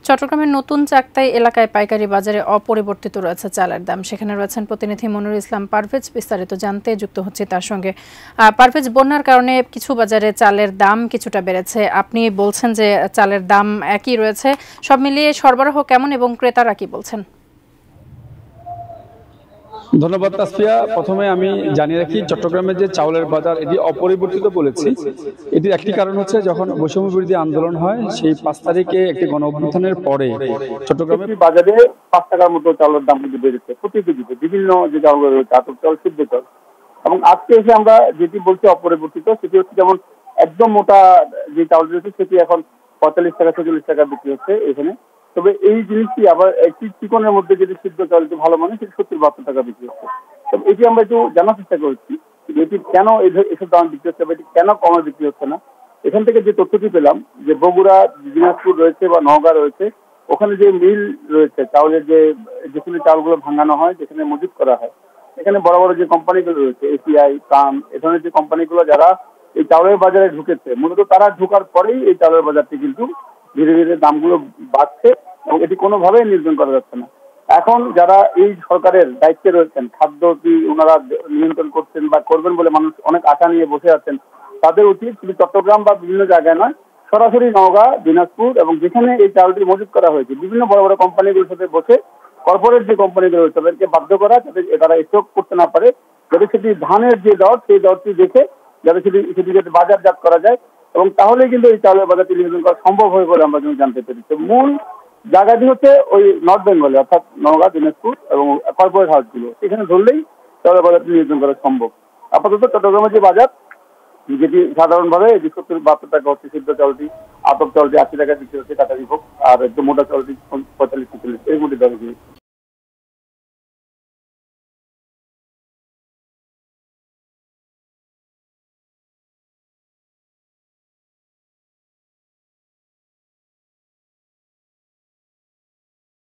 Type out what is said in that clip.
চট্টগ্রামের নতুন চাকতাই এলাকায় পাইকারি বাজারে অপরিবর্তিত রয়েছে চালের দাম। সেখানে রয়েছেন প্রতিনিধি মনিরুল ইসলাম পারভেজ। বিস্তারিত জানতে যুক্ত হচ্ছে তার সঙ্গে। পারভেজ, বন্যার কারণে কিছু বাজারে চালের দাম কিছুটা বেড়েছে, আপনি বলছেন যে চালের দাম একই রয়েছে, সব মিলিয়ে সরবরাহ কেমন এবং ক্রেতারা কি বলছেন? ধন্যবাদ তাসফিয়া। প্রথমে আমি জানিয়ে রাখি, চট্টগ্রামের যে চাউলের বাজার এটি অপরিবর্তিত বলেছি। এটির একটি কারণ হচ্ছে, যখন বৈষম্য বিরোধী আন্দোলন হয় সেই 5 তারিখে একটি গণ অভ্যুত্থানের পরে চট্টগ্রামের বাজারে 5 টাকার মতো চাউলের দাম কিন্তু বেড়েছে প্রতি কেজিতে, বিভিন্ন যে চাউলগুলো রয়েছে, আতপ চাল, সিদ্ধ চাল। এবং আজকে এসে আমরা যেটি বলছি অপরিবর্তিত, সেটি হচ্ছে যেমন একদম মোটা যে চাউল রয়েছে সেটি এখন 45 টাকা 46 টাকা বিক্রি হচ্ছে এখানে। তবে এই জিনিসটি আবার একটি চিকনের মধ্যে যদি সিদ্ধ চাল একটু ভালো মানে সেটি 70-72 টাকা বিক্রি হচ্ছে। তবে এটি আমরা একটু জানার চেষ্টা করছি এটি কেন এসব দাম বিক্রি হচ্ছে বা এটি কেন কমে বিক্রি হচ্ছে না। এখান থেকে যে তথ্যটি পেলাম যে বগুড়া, দিনাজপুর রয়েছে বা নওগাঁ রয়েছে, ওখানে যে মিল রয়েছে চাউলের, যেখানে চাউলগুলো ভাঙানো হয়, যেখানে মজুত করা হয়, এখানে বড় বড় যে কোম্পানিগুলো রয়েছে, এসিআই, কাম, এ ধরনের যে কোম্পানিগুলো যারা এই চাউলের বাজারে ঢুকেছে, মূলত তারা ঢোকার পরেই এই চাউলের বাজারটি কিন্তু ধীরে ধীরে দামগুলো বাড়ছে এবং এটি কোনোভাবেই নিয়ন্ত্রণ করা যাচ্ছে না। এখন যারা এই সরকারের দায়িত্বে রয়েছেন, খাদ্য কি ওনারা নিয়ন্ত্রণ করছেন বা করবেন বলে মানুষ অনেক আশা নিয়ে বসে আছেন, তাদের উচিত শুধু চট্টগ্রাম বা বিভিন্ন জায়গায় নয়, সরাসরি নওগাঁ, দিনাজপুর এবং যেখানে এই চাউলটি মজুত করা হয়েছে বিভিন্ন বড় বড় কোম্পানিগুলোর সাথে বসে, কর্পোরেট যে কোম্পানিগুলো রয়েছে তাদেরকে বাধ্য করা যাতে তারা স্টক করতে না পারে, যাতে সেটি ধানের যে দর সেই দরটি দেখে যাতে সেটি যাতে বাজারজাত করা যায়, এবং তাহলে কিন্তু এই চাউলের বাজারটি নিয়ন্ত্রণ করা সম্ভব হয় বলে আমরা কিন্তু জানতে পেরেছি। মূল জায়গাটি হচ্ছে ওই নর্থ বেঙ্গলে, অর্থাৎ নওগাঁ, দিনাজপুর এবং কর্পোরেট হাউসগুলো, এখানে ধরলেই চাউলের বাজারটি নিয়ন্ত্রণ করা সম্ভব। আপাতত চট্টগ্রামের যে বাজার, যেটি সাধারণভাবে 70-72 টাকা হচ্ছে সিদ্ধ চাউলটি, আতপ চাউলটি 80 টাকা বিক্রি হচ্ছে কাটারি হোক, আর একটু মোটা চাউলটি 45-46 এর মধ্যে দাম